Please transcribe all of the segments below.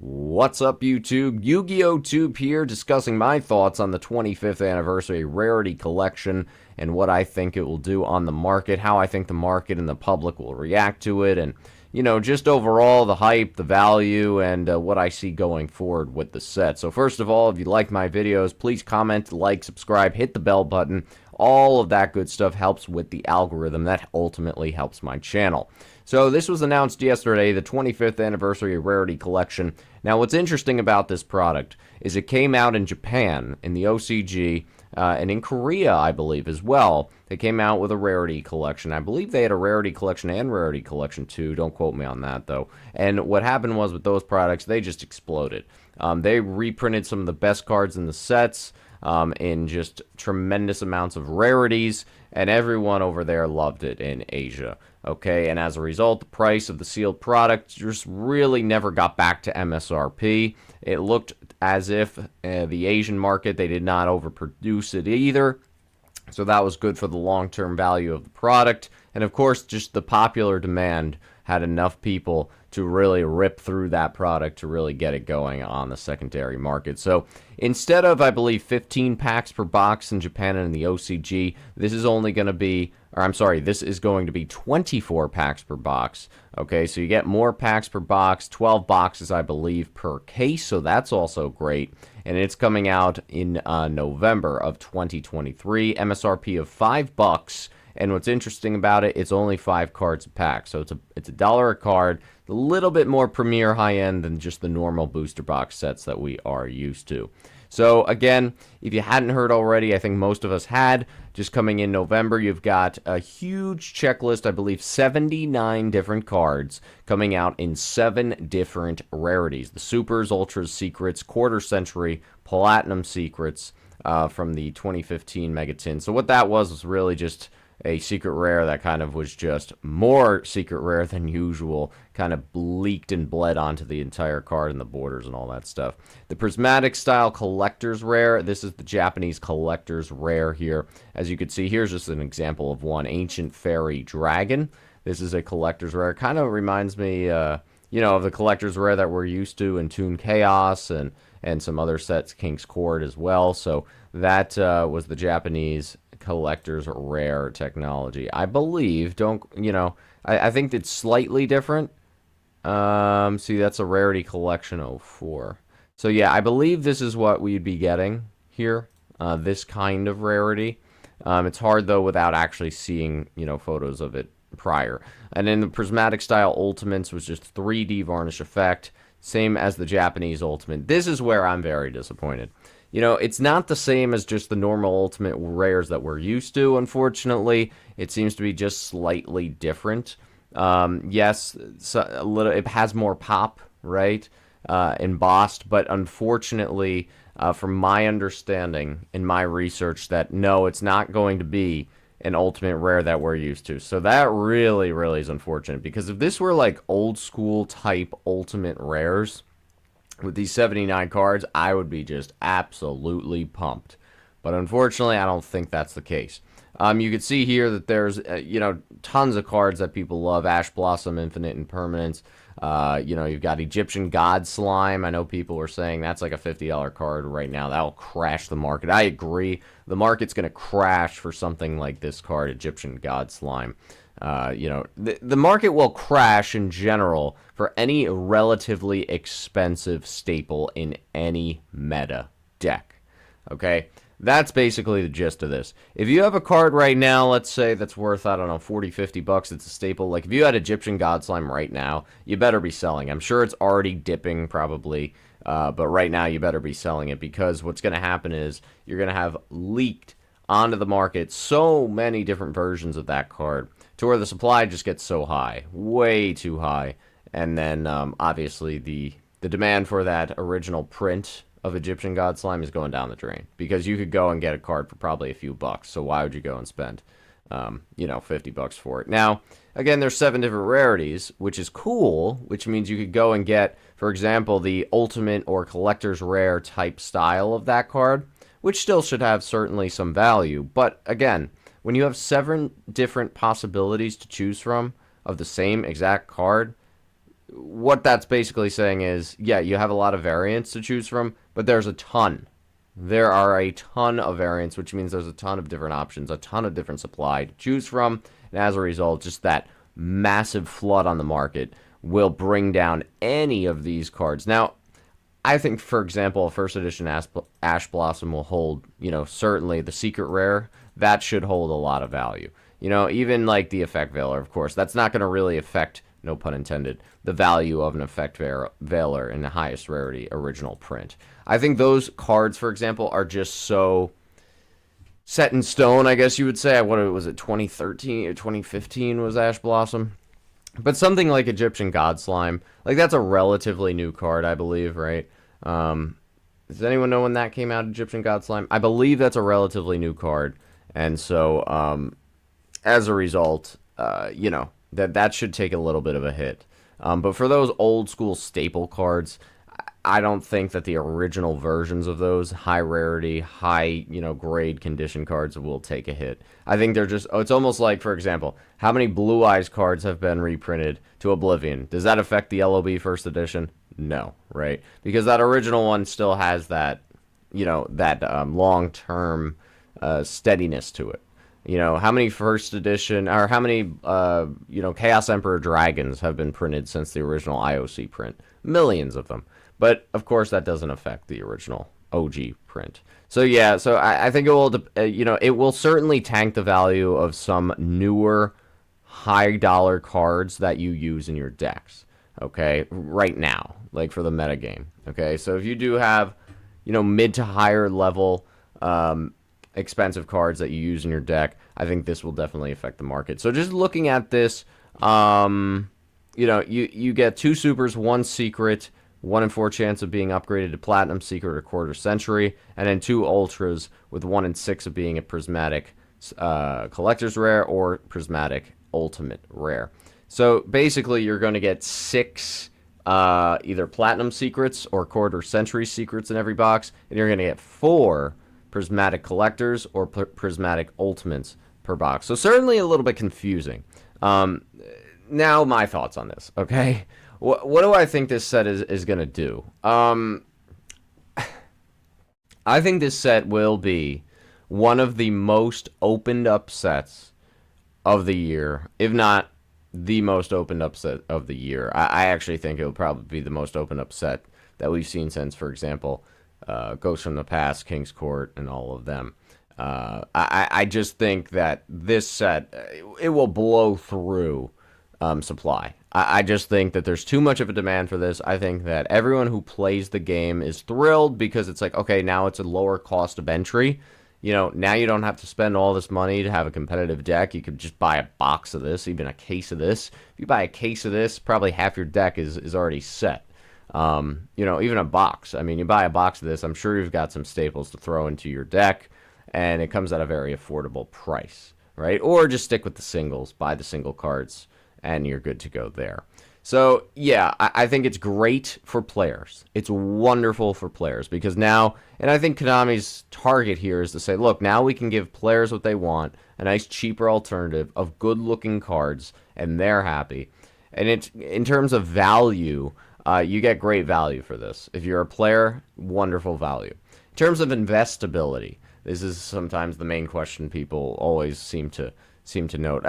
What's up, YouTube? YuGiOhTube here, discussing my thoughts on the 25th anniversary Rarity Collection and what I think it will do on the market, how I think the market and the public will react to it, and, just overall the hype, the value, and what I see going forward with the set. So first of all, if you like my videos, please comment, like, subscribe, hit the bell button. All of that good stuff helps with the algorithm. That ultimately helps my channel. So this was announced yesterday, the 25th anniversary Rarity Collection. Now, what's interesting about this product is it came out in Japan, in the OCG, and in Korea, I believe, as well. They came out with a Rarity Collection. I believe they had a Rarity Collection and Rarity Collection 2. Don't quote me on that, though. And what happened was with those products, they just exploded. They reprinted some of the best cards in the sets, in just tremendous amounts of rarities, and everyone over there loved it in Asia. Okay, and as a result, the price of the sealed product just really never got back to MSRP. It looked as if the Asian market, they did not overproduce it either. So that was good for the long-term value of the product. And of course, just the popular demand had enough people to really rip through that product to really get it going on the secondary market. So instead of, I believe, 15 packs per box in Japan and in the OCG, this is only going to be, or I'm sorry, this is going to be 24 packs per box. Okay, so you get more packs per box, 12 boxes, I believe, per case, so that's also great. And it's coming out in November of 2023, MSRP of $5. And what's interesting about it, it's only 5 cards a pack, so it's a dollar a card, a little bit more premier high-end than just the normal booster box sets that we are used to. So again, if you hadn't heard already, I think most of us had, just coming in November, you've got a huge checklist, I believe 79 different cards coming out in 7 different rarities. The Supers, Ultras, Secrets, Quarter Century, Platinum Secrets from the 2015 Mega Tin. So what that was really just a secret rare that kind of was just more secret rare than usual, kind of leaked and bled onto the entire card and the borders and all that stuff. The prismatic style collector's rare, this is the Japanese collector's rare here. As you can see, here's just an example of one, Ancient Fairy Dragon. This is a collector's rare. Kind of reminds me, of the collector's rare that we're used to in Toon Chaos and some other sets, King's Court as well. So that was the Japanese collector's rare technology. I believe, I think it's slightly different. See, that's a Rarity Collection 04. So yeah, I believe this is what we'd be getting here, this kind of rarity. It's hard, though, without actually seeing, photos of it prior. And in the prismatic style Ultimates was just 3D varnish effect, same as the Japanese Ultimate. This is where I'm very disappointed. It's not the same as just the normal Ultimate rares that we're used to, unfortunately. It seems to be just slightly different. Yes, a little. It has more pop, right? Embossed, but unfortunately, from my understanding in my research, that no, it's not going to be an Ultimate rare that we're used to. So that really, really is unfortunate, because if this were like old school type Ultimate rares with these 79 cards, I would be just absolutely pumped. But unfortunately, I don't think that's the case. You can see here that there's, tons of cards that people love. Ash Blossom, Infinite Impermanence. You've got Egyptian God Slime. I know people were saying that's like a $50 card right now. That'll crash the market. I agree. The market's going to crash for something like this card, Egyptian God Slime. The market will crash in general for any relatively expensive staple in any meta deck. Okay? That's basically the gist of this. If you have a card right now, let's say that's worth, I don't know, 40, 50 bucks, it's a staple. Like if you had Egyptian God Slime right now, you better be selling. I'm sure it's already dipping probably, but right now you better be selling it, because what's going to happen is you're going to have leaked onto the market so many different versions of that card to where the supply just gets so high, way too high, and then obviously the demand for that original print of Egyptian God Slime is going down the drain, because you could go and get a card for probably a few bucks. So why would you go and spend, 50 bucks for it? Now, again, there's 7 different rarities, which is cool, which means you could go and get, for example, the Ultimate or Collector's Rare type style of that card, which still should have certainly some value. But again, when you have 7 different possibilities to choose from of the same exact card, what that's basically saying is, yeah, you have a lot of variants to choose from, but there's a ton. There are a ton of variants, which means there's a ton of different options, a ton of different supply to choose from, and as a result, just that massive flood on the market will bring down any of these cards. Now, I think, for example, a first edition Ash Blossom will hold, certainly the secret rare. That should hold a lot of value. Even like the effect veiler, of course, that's not going to really affect, no pun intended, the value of an effect veiler in the highest rarity original print. I think those cards, for example, are just so set in stone, I guess you would say. What was it, 2013 or 2015 was Ash Blossom? But something like Egyptian God Slime, like that's a relatively new card, I believe, right? Does anyone know when that came out, Egyptian God Slime? I believe that's a relatively new card. And so, as a result, that should take a little bit of a hit. But for those old school staple cards, I don't think that the original versions of those high rarity, high, grade condition cards will take a hit. I think they're just, it's almost like, for example, how many Blue Eyes cards have been reprinted to oblivion? Does that affect the LOB first edition? No, right? Because that original one still has that, long-term steadiness to it. How many first edition, or how many, Chaos Emperor Dragons have been printed since the original IOC print? Millions of them. But, of course, that doesn't affect the original OG print. So, yeah, I think it will, it will certainly tank the value of some newer, high-dollar cards that you use in your decks, okay, right now, like for the metagame, okay? So if you do have, mid to higher level expensive cards that you use in your deck, I think this will definitely affect the market. So just looking at this, you get 2 supers, 1 secret, 1 in 4 chance of being upgraded to Platinum, Secret, or Quarter Century, and then 2 Ultras with 1 in 6 of being a Prismatic Collector's Rare or Prismatic Ultimate Rare. So basically, you're going to get 6 either Platinum Secrets or Quarter Century Secrets in every box, and you're going to get 4 Prismatic Collectors or Prismatic Ultimates per box. So certainly a little bit confusing. Now my thoughts on this, okay? What do I think this set is going to do? I think this set will be one of the most opened up sets of the year, if not the most opened up set of the year. I actually think it will probably be the most opened up set that we've seen since, for example, Ghosts from the Past, King's Court, and all of them. I just think that this set, it will blow through supply. I just think that there's too much of a demand for this. I think that everyone who plays the game is thrilled because it's like, okay, now it's a lower cost of entry. Now you don't have to spend all this money to have a competitive deck. You could just buy a box of this, even a case of this. If you buy a case of this, probably half your deck is already set. Even a box. I mean, you buy a box of this, I'm sure you've got some staples to throw into your deck, and it comes at a very affordable price, right? Or just stick with the singles, buy the single cards, and you're good to go there. So, yeah, I think it's great for players. It's wonderful for players because now, and I think Konami's target here is to say, look, now we can give players what they want, a nice cheaper alternative of good-looking cards, and they're happy. And it's, in terms of value, you get great value for this. If you're a player, wonderful value. In terms of investability, this is sometimes the main question people always seem to note.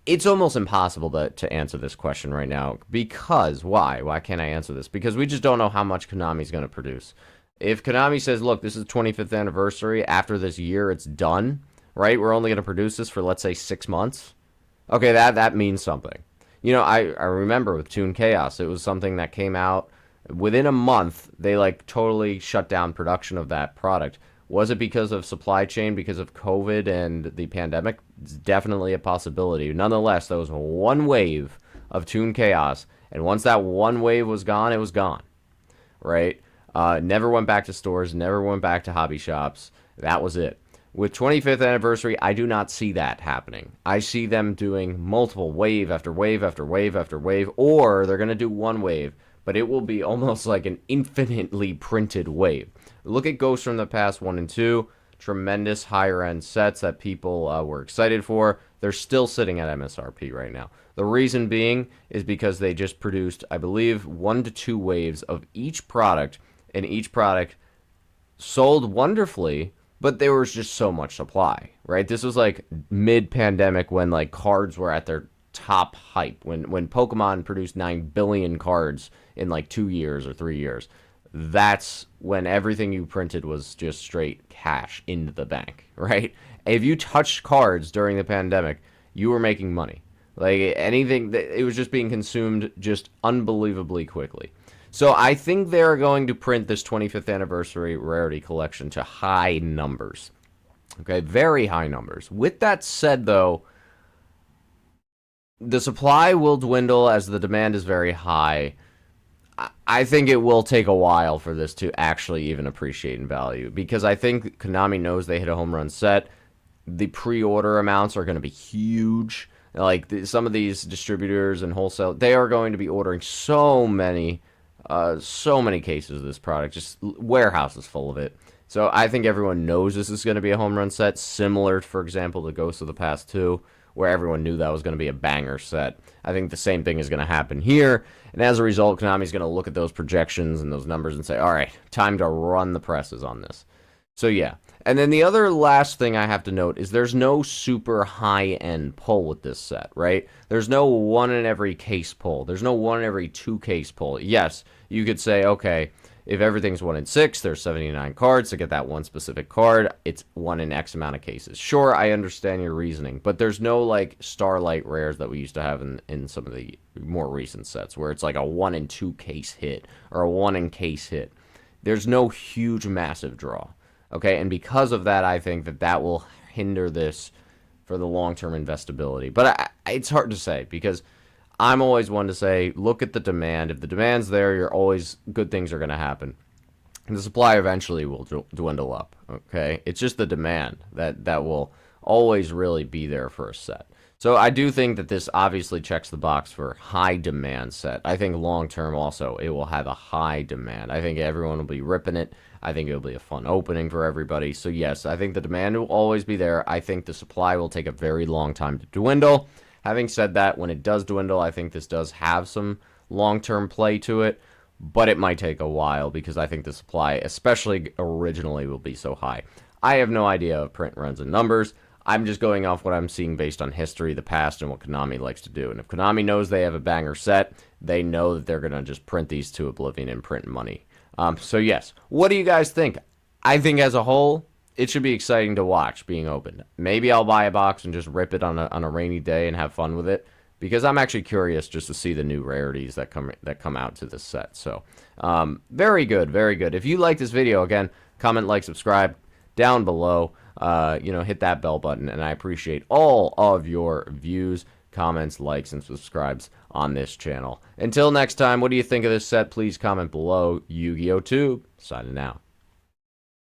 It's almost impossible to answer this question right now because, why? Why can't I answer this? Because we just don't know how much Konami's going to produce. If Konami says, look, this is 25th anniversary, after this year it's done, right? We're only going to produce this for, let's say, 6 months. Okay, that means something. I remember with Toon Chaos, it was something that came out within a month. They totally shut down production of that product. Was it because of supply chain, because of COVID and the pandemic? It's definitely a possibility. Nonetheless, there was one wave of Toon Chaos, and once that one wave was gone, it was gone, right? Never went back to stores, never went back to hobby shops. That was it. With 25th anniversary, I do not see that happening. I see them doing multiple wave after wave after wave after wave, or they're going to do one wave, but it will be almost like an infinitely printed wave. Look at Ghosts from the Past 1 and 2. tremendous higher end sets that people were excited for. They're still sitting at MSRP right now. The reason being is because they just produced, I believe, 1 to 2 waves of each product, and each product sold wonderfully, but there was just so much supply, right? This was like mid-pandemic when like cards were at their top hype, when Pokemon produced 9 billion cards in like 2 years or 3 years. That's when everything you printed was just straight cash into the bank, right? If you touched cards during the pandemic, you were making money. Like anything, it was just being consumed just unbelievably quickly. So I think they're going to print this 25th anniversary Rarity Collection to high numbers. Okay, very high numbers. With that said, though, the supply will dwindle as the demand is very high. I think it will take a while for this to actually even appreciate in value, because I think Konami knows they hit a home run set. The pre-order amounts are going to be huge. Like some of these distributors and wholesale, they are going to be ordering so many cases of this product, just warehouses full of it. So I think everyone knows this is going to be a home run set, similar, for example, to Ghosts of the Past 2, where everyone knew that was going to be a banger set. I think the same thing is going to happen here, and as a result, Konami's going to look at those projections and those numbers and say, all right, time to run the presses on this. So yeah. And then the other last thing I have to note is there's no super high-end pull with this set, right? There's no 1 in every case pull. There's no 1 in every 2 case pull. Yes, you could say, okay, if everything's 1 in 6, there's 79 cards to get that one specific card. It's 1 in X amount of cases. Sure, I understand your reasoning, but there's no like Starlight rares that we used to have in some of the more recent sets where it's like a 1 in 2 case hit or a 1 in case hit. There's no huge, massive draw. Okay, and because of that, I think that will hinder this for the long-term investability. But it's hard to say, because I'm always one to say, look at the demand. If the demand's there, good things are going to happen. And the supply eventually will dwindle up, okay? It's just the demand that will always really be there for a set. So I do think that this obviously checks the box for high demand set. I think long-term also, it will have a high demand. I think everyone will be ripping it. I think it'll be a fun opening for everybody. So yes, I think the demand will always be there. I think the supply will take a very long time to dwindle. Having said that, when it does dwindle, I think this does have some long-term play to it, but it might take a while because I think the supply, especially originally, will be so high. I have no idea of print runs and numbers. I'm just going off what I'm seeing based on history, the past, and what Konami likes to do. And if Konami knows they have a banger set, they know that they're going to just print these to oblivion and print money. So yes, what do you guys think? I think as a whole, it should be exciting to watch being opened. Maybe I'll buy a box and just rip it on a rainy day and have fun with it, because I'm actually curious just to see the new rarities that come out to this set. So very good, very good. If you like this video, again, comment, like, subscribe down below. Hit that bell button, and I appreciate all of your views, comments, likes, and subscribes on this channel. Until next time, what do you think of this set? Please comment below. YuGiOh Tube, signing out.